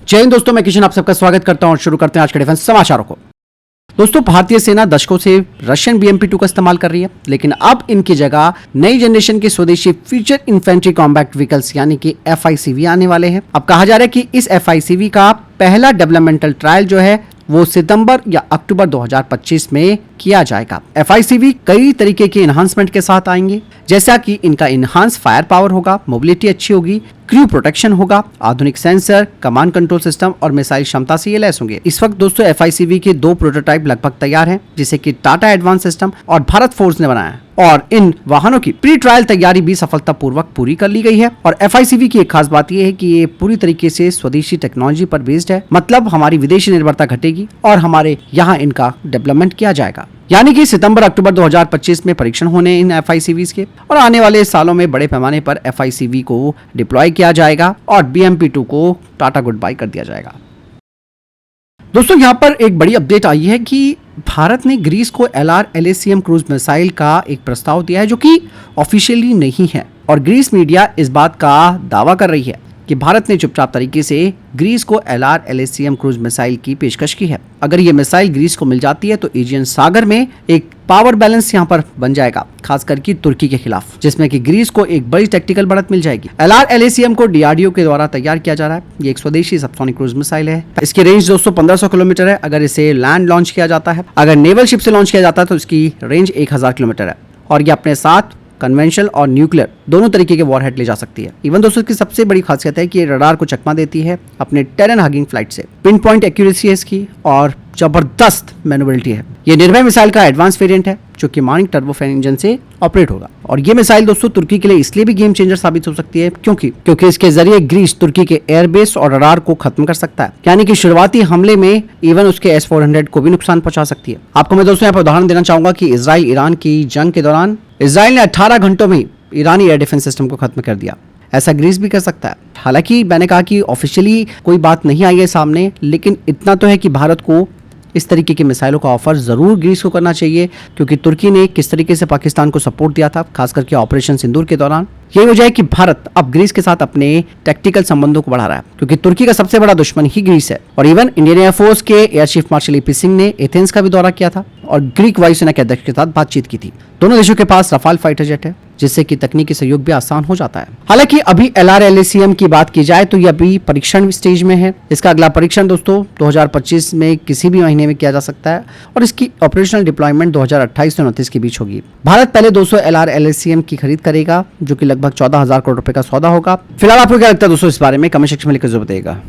जय हिंद दोस्तों, मैं किशन आप सबका स्वागत करता हूं और शुरू करते हैं आज के डिफेंस समाचारों को। दोस्तों, भारतीय सेना दशकों से रशियन BMP-2 का इस्तेमाल कर रही है, लेकिन अब इनकी जगह नई जनरेशन के स्वदेशी फ्यूचर इन्फेंट्री कॉम्बैट व्हीकल्स यानी कि FICV आने वाले हैं। अब कहा जा रहा है कि इस FICV का पहला डेवलपमेंटल ट्रायल जो है वो सितंबर या अक्टूबर 2025 में किया जाएगा। FICV कई तरीके के इन्हांसमेंट के साथ आएंगे, जैसा कि इनका इन्हांस फायर पावर होगा, मोबिलिटी अच्छी होगी, क्रू प्रोटेक्शन होगा, आधुनिक सेंसर, कमांड कंट्रोल सिस्टम और मिसाइल क्षमता से ये लैस होंगे। इस वक्त दोस्तों FICV के 2 प्रोटोटाइप लगभग तैयार हैं, जिसे कि टाटा एडवांस सिस्टम और भारत फोर्स ने बनाया है और इन वाहनों की प्री ट्रायल तैयारी भी सफलतापूर्वक पूरी कर ली गई है। और FICV की एक खास बात यह है कि ये पूरी तरीके से स्वदेशी टेक्नोलॉजी पर बेस्ड है, मतलब हमारी विदेशी निर्भरता घटेगी और हमारे यहाँ इनका डेवलपमेंट किया जाएगा। यानी कि सितंबर अक्टूबर 2025 में परीक्षण होने इन FICVs के और आने वाले सालों में बड़े पैमाने पर FICV को डिप्लॉय किया जाएगा और BMP-2 को टाटा गुड बाय कर दिया जाएगा। दोस्तों, यहाँ पर एक बड़ी अपडेट आई है कि भारत ने ग्रीस को LR-LACM क्रूज मिसाइल का एक प्रस्ताव दिया है, जो कि ऑफिशियली नहीं है और ग्रीस मीडिया इस बात का दावा कर रही है कि भारत ने चुपचाप तरीके से ग्रीस को LR-LACM क्रूज मिसाइल की पेशकश की है। अगर ये मिसाइल ग्रीस को मिल जाती है तो एजियन सागर में एक पावर बैलेंस यहाँ पर बन जाएगा, खास करके तुर्की के खिलाफ, जिसमें कि ग्रीस को एक बड़ी टैक्टिकल बढ़त मिल जाएगी। LR-LACM को DRDO के द्वारा तैयार किया जा रहा है। ये एक स्वदेशी सबसोनिक क्रूज मिसाइल है। इसकी रेंज दोस्तों 1500 किलोमीटर है अगर इसे लैंड लॉन्च किया जाता है। अगर नेवल शिप से लॉन्च किया जाता है तो इसकी रेंज 1000 किलोमीटर है और ये अपने साथ कन्वेंशनल और न्यूक्लियर दोनों तरीके के वॉरहेड ले जा सकती है। इवन दोस्तों, इसकी सबसे बड़ी खासियत है कि ये रडार को चकमा देती है अपने टेरन हगिंग फ्लाइट से। पिन पॉइंट एक्यूरेसी है इसकी और जबरदस्त मैन्युवरेबिलिटी है। ये निर्भय मिसाइल का एडवांस वेरिएंट है जो कि मानिक टर्बोफैन इंजन से ऑपरेट होगा और ये मिसाइल दोस्तों तुर्की के लिए इसलिए भी गेम चेंजर साबित हो सकती है क्योंकि इसके जरिए ग्रीस तुर्की के एयरबेस और रडार को खत्म कर सकता है। यानी कि शुरुआती हमले में इवन उसके S-400 को भी नुकसान पहुंचा सकती है। आपको मैं दोस्तों यहाँ पर उदाहरण देना चाहूंगा कि इजराइल ईरान की जंग के दौरान इजराइल ने 18 घंटों में ईरानी एयर डिफेंस सिस्टम को खत्म कर दिया। ऐसा ग्रीस भी कर सकता है। हालांकि मैंने कहा कि ऑफिशियली कोई बात नहीं आई है सामने, लेकिन इतना तो है कि भारत को इस तरीके की मिसाइलों का ऑफर जरूर ग्रीस को करना चाहिए, क्योंकि तुर्की ने किस तरीके से पाकिस्तान को सपोर्ट दिया था, खास करके ऑपरेशन सिंदूर के दौरान। यही वजह है कि भारत अब ग्रीस के साथ अपने टेक्टिकल संबंधों को बढ़ा रहा है, क्योंकि तुर्की का सबसे बड़ा दुश्मन ही ग्रीस है। और इवन इंडियन एयरफोर्स के air chief marshal AP Singh ने एथेंस का भी दौरा किया था और ग्रीक वायुसेना के अध्यक्ष के साथ बातचीत की थी। दोनों देशों के पास रफाल फाइटर जेट है, जिससे कि तकनीकी सहयोग भी आसान हो जाता है। हालांकि अभी LR-LACM की बात की जाए तो यह अभी परीक्षण स्टेज में है। इसका अगला परीक्षण दोस्तों 2025 में किसी भी महीने में किया जा सकता है और इसकी ऑपरेशनल डिप्लॉयमेंट 2028 से 29 के बीच होगी। भारत पहले 200 LR-LACM की खरीद करेगा, जो कि लगभग 14,000 करोड़ रुपए का सौदा होगा। फिलहाल आपको क्या लगता है दोस्तों इस बारे में? कमेंट सेक्शन में लिखकर जरूर बताइएगा।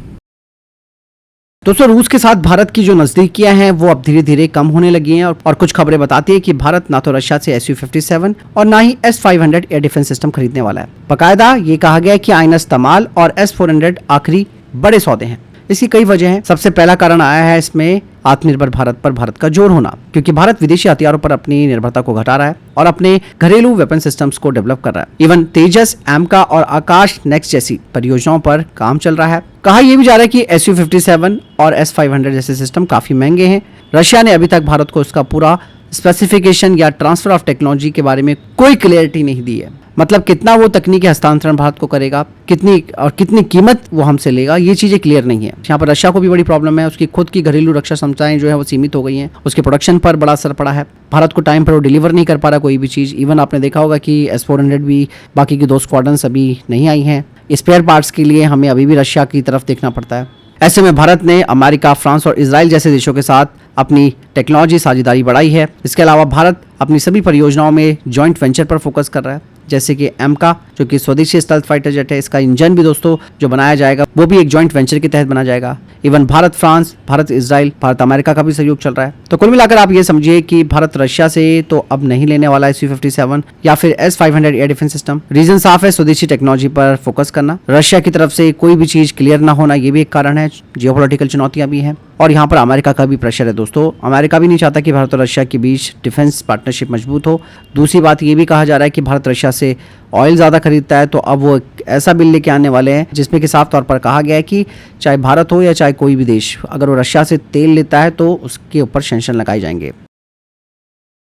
दोस्तों, रूस के साथ भारत की जो नजदीकियां हैं वो अब धीरे धीरे कम होने लगी हैं और कुछ खबरें बताती है कि भारत ना तो रशिया से Su-57 और ना ही S-500 एयर डिफेंस सिस्टम खरीदने वाला है। बाकायदा ये कहा गया है कि आइनस तमाल और S-400 आखिरी बड़े सौदे हैं। इसकी कई वजह हैं। सबसे पहला कारण आया है इसमें आत्मनिर्भर भारत पर भारत का जोर होना, क्योंकि भारत विदेशी हथियारों पर अपनी निर्भरता को घटा रहा है और अपने घरेलू वेपन सिस्टम्स को डेवलप कर रहा है। इवन तेजस, एमका और आकाश नेक्स्ट जैसी परियोजनाओं पर काम चल रहा है। कहा यह भी जा रहा है कि Su-57 और S-500 जैसे सिस्टम काफी महंगे हैं। रशिया ने अभी तक भारत को उसका पूरा स्पेसिफिकेशन या ट्रांसफर ऑफ टेक्नोलॉजी के बारे में कोई क्लियरिटी नहीं दी है। मतलब कितना वो तकनीकी हस्तांतरण भारत को करेगा, कितनी कीमत वो हमसे लेगा, ये चीजें क्लियर नहीं है। यहाँ पर रशिया को भी बड़ी प्रॉब्लम है। उसकी खुद की घरेलू रक्षा क्षमताएं जो है वो सीमित हो गई हैं। उसके प्रोडक्शन पर बड़ा असर पड़ा है। भारत को टाइम पर वो डिलीवर नहीं कर पा रहा कोई भी चीज। इवन आपने देखा होगा कि S-400 भी बाकी की 2 स्क्वाड्रन्स अभी नहीं आई हैं। स्पेयर पार्ट्स के लिए हमें अभी भी रशिया की तरफ देखना पड़ता है। ऐसे में भारत ने अमेरिका, फ्रांस और इजराइल जैसे देशों के साथ अपनी टेक्नोलॉजी साझेदारी बढ़ाई है। इसके अलावा भारत अपनी सभी परियोजनाओं में जॉइंट वेंचर पर फोकस कर रहा है, जैसे कि एमका जो कि स्वदेशी स्टेल्थ फाइटर जेट है। इसका इंजन भी दोस्तों जो बनाया जाएगा वो भी एक जॉइंट वेंचर के तहत बना जाएगा। Even Bharat France, Bharat Israel, Bharat America का भी सहयोग चल रहा है। तो कुल मिलाकर आप ये समझिए कि भारत रशिया से तो अब नहीं लेने वाला है Su-57 या फिर S-500 air defence system. Reason साफ है, स्वदेशी टेक्नोलॉजी पर फोकस करना। रशिया की तरफ से कोई भी चीज क्लियर ना होना ये भी एक कारण है। जियोपॉलिटिकल चुनौतियां भी हैं और यहाँ पर अमेरिका का भी प्रेशर है दोस्तों। अमेरिका भी नहीं चाहता कि भारत और रशिया के बीच डिफेंस पार्टनरशिप मजबूत हो। दूसरी बात ये भी कहा जा रहा है कि भारत रशिया से ऑयल ज़्यादा खरीदता है, तो अब वो ऐसा बिल लेके आने वाले हैं जिसमें कि साफ तौर पर कहा गया है कि चाहे भारत हो या चाहे कोई भी देश, अगर वो रशिया से तेल लेता है तो उसके ऊपर सैंक्शन लगाए जाएंगे।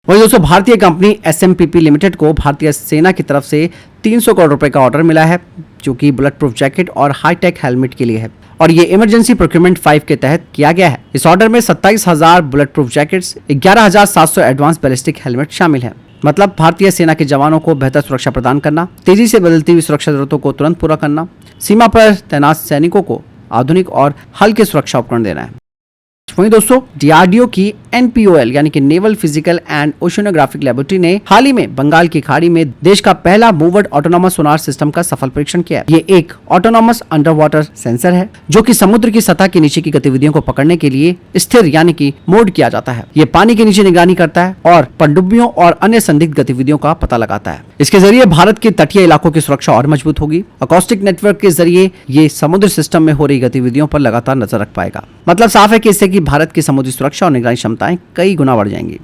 वहीं दोस्तों भारतीय कंपनी SMPP लिमिटेड को भारतीय सेना की तरफ से 300 करोड़ रुपए का ऑर्डर मिला है, जो कि बुलेट प्रूफ जैकेट और हाईटेक हेलमेट के लिए है। और ये इमरजेंसी प्रोक्योरमेंट 5 के तहत किया गया है। इस ऑर्डर में 27,000 bullet proof jackets, 11,700 advance ballistic helmet शामिल है। मतलब भारतीय सेना के जवानों को बेहतर सुरक्षा प्रदान करना, तेजी से बदलती हुई सुरक्षा जरूरतों को तुरंत पूरा करना, सीमा पर तैनात सैनिकों को आधुनिक और हल्के सुरक्षा उपकरण देना है। वहीं दोस्तों डीआरडीओ की NPOL यानी कि नेवल फिजिकल एंड ओशियोनोग्राफिक लेबोरेटरी ने हाल ही में बंगाल की खाड़ी में देश का पहला मूवर्ड ऑटोनॉमस सोनार सिस्टम का सफल परीक्षण किया। ये एक ऑटोनॉमस अंडर वाटर सेंसर है जो कि समुद्र की सतह के नीचे की गतिविधियों को पकड़ने के लिए स्थिर यानी कि मोड किया जाता है। ये पानी के नीचे निगरानी करता है और पनडुब्बियों और अन्य संदिग्ध गतिविधियों का पता लगाता है। इसके जरिए भारत के तटीय इलाकों की सुरक्षा और मजबूत होगी। अकॉस्टिक नेटवर्क के जरिए ये समुद्र सिस्टम में हो रही गतिविधियों पर लगातार नजर रख पाएगा। मतलब साफ है कि इससे कि भारत की समुद्री सुरक्षा और निगरानी क्षमताएं कई गुना बढ़ जाएंगी।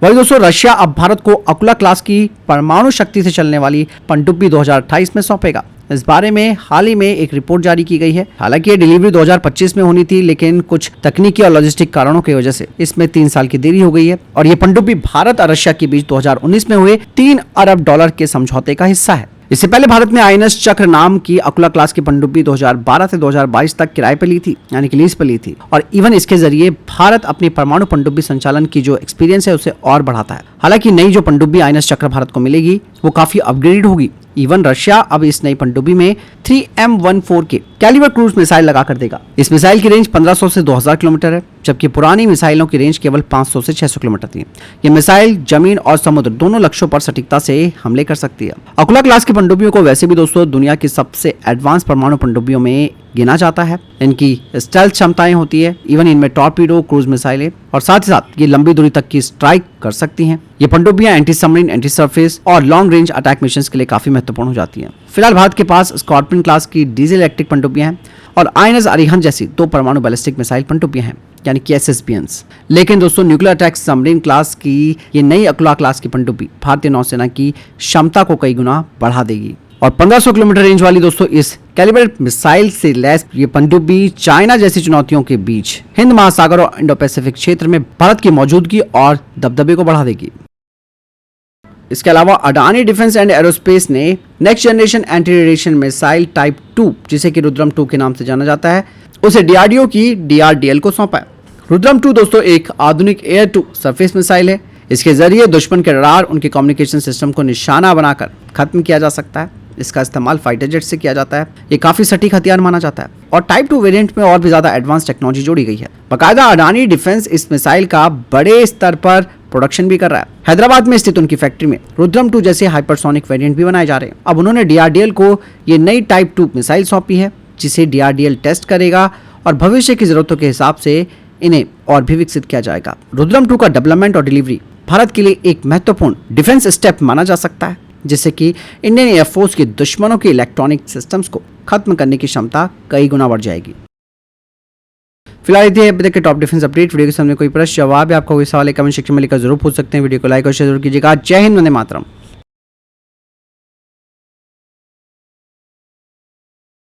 वही दोस्तों रशिया अब भारत को अकुला क्लास की परमाणु शक्ति से चलने वाली पनडुब्बी 2028 में सौंपेगा। इस बारे में हाल ही में एक रिपोर्ट जारी की गई है। हालांकि ये डिलीवरी 2025 में होनी थी, लेकिन कुछ तकनीकी और लॉजिस्टिक कारणों की वजह से इसमें 3 साल की देरी हो गई है। और ये पनडुब्बी भारत और रशिया के बीच 2019 में हुए $3 अरब के समझौते का हिस्सा है। इससे पहले भारत ने आईएनएस चक्र नाम की अकुला क्लास की पनडुब्बी 2012 से 2022 तक किराए पे ली थी, यानी कि लीज पे ली थी। और इवन इसके जरिए भारत अपनी परमाणु पनडुब्बी संचालन की जो एक्सपीरियंस है उसे और बढ़ाता है। हालांकि नई जो पनडुब्बी आईएनएस चक्र भारत को मिलेगी वो काफी अपग्रेडेड होगी। इवन रशिया अब इस नई पनडुब्बी में 3M14 के कैलिबर क्रूज मिसाइल लगाकर देगा। इस मिसाइल की रेंज 1500 से 2000 किलोमीटर है, जबकि पुरानी मिसाइलों की रेंज केवल 500 से 600 किलोमीटर थी। ये मिसाइल जमीन और समुद्र दोनों लक्ष्यों पर सटीकता से हमले कर सकती है। अकुला क्लास की पनडुब्बियों को वैसे भी दोस्तों दुनिया की सबसे एडवांस परमाणु पनडुब्बियों में गिना जाता है। इनकी स्टेल्थ क्षमताएं होती है, इवन इनमें टॉर्पीडो, क्रूज मिसाइलें और साथ ही साथ ये लंबी दूरी तक की स्ट्राइक कर सकती हैं। ये पनडुब्बियां एंटी सबमरीन, एंटी सरफेस और लॉन्ग रेंज अटैक मिशंस के लिए काफी महत्वपूर्ण हो जाती हैं। फिलहाल भारत के पास स्कॉर्पियन क्लास की डीजल इलेक्ट्रिक पनडुब्बियां हैं और आईएनएस अरिहंत जैसी 2 परमाणु बैलिस्टिक मिसाइल पनडुब्बियां हैं, यानी कि SSBNs। लेकिन दोस्तों न्यूक्लियर अटैक सबमरीन क्लास की ये नई अकुला क्लास की पनडुब्बी भारतीय नौसेना की क्षमता को कई गुना बढ़ा देगी। और 1500 किलोमीटर रेंज वाली दोस्तों इस कैलिबर मिसाइल से लैस ये पनडुब्बी चाइना जैसी चुनौतियों के बीच हिंद महासागर और इंडो पैसिफिक क्षेत्र में भारत की मौजूदगी और दबदबे को बढ़ा देगी। इसके अलावा अडानी डिफेंस एंड एरोस्पेस ने next generation anti radiation missile type 2, जिसे कि रुद्रम 2 के नाम से जाना जाता है, उसे डीआरडीओ की DRDL को सौंपा है। रुद्रम 2 दोस्तों एक आधुनिक एयर टू सरफेस मिसाइल है। इसके जरिए दुश्मन के रडार, उनके कम्युनिकेशन सिस्टम को निशाना बनाकर खत्म किया जा सकता है। इसका इस्तेमाल फाइटर जेट से किया जाता है। ये काफी सटीक हथियार माना जाता है और टाइप 2 वेरिएंट में और भी ज्यादा एडवांस टेक्नोलॉजी जोड़ी गई है। बाकायदा अडानी डिफेंस इस मिसाइल का बड़े स्तर पर प्रोडक्शन भी कर रहा है। हैदराबाद में स्थित उनकी फैक्ट्री में रुद्रम 2 जैसे हाइपरसोनिक वेरिएंट भी बनाए जा रहे हैं। अब उन्होंने DRDL को ये नई टाइप 2 मिसाइल सौंपी है, जिसे DRDL टेस्ट करेगा और भविष्य की जरूरतों के हिसाब से इन्हें और भी विकसित किया जाएगा। रुद्रम 2 का डेवलपमेंट और डिलीवरी भारत के लिए एक महत्वपूर्ण डिफेंस स्टेप माना जा सकता है, जिससे कि इंडियन एयरफोर्स के दुश्मनों के इलेक्ट्रॉनिक सिस्टम्स को खत्म करने की क्षमता कई गुना बढ़ जाएगी। फिलहाल ये अभी तक के टॉप डिफेंस अपडेट। वीडियो के सामने कोई प्रश्न जवाब या आपका कोई सवाल है कमेंट सेक्शन में लिखकर जरूर पूछ सकते हैं। वीडियो को लाइक और शेयर जरूर कीजिएगा। जय हिंद, वंदे मातरम।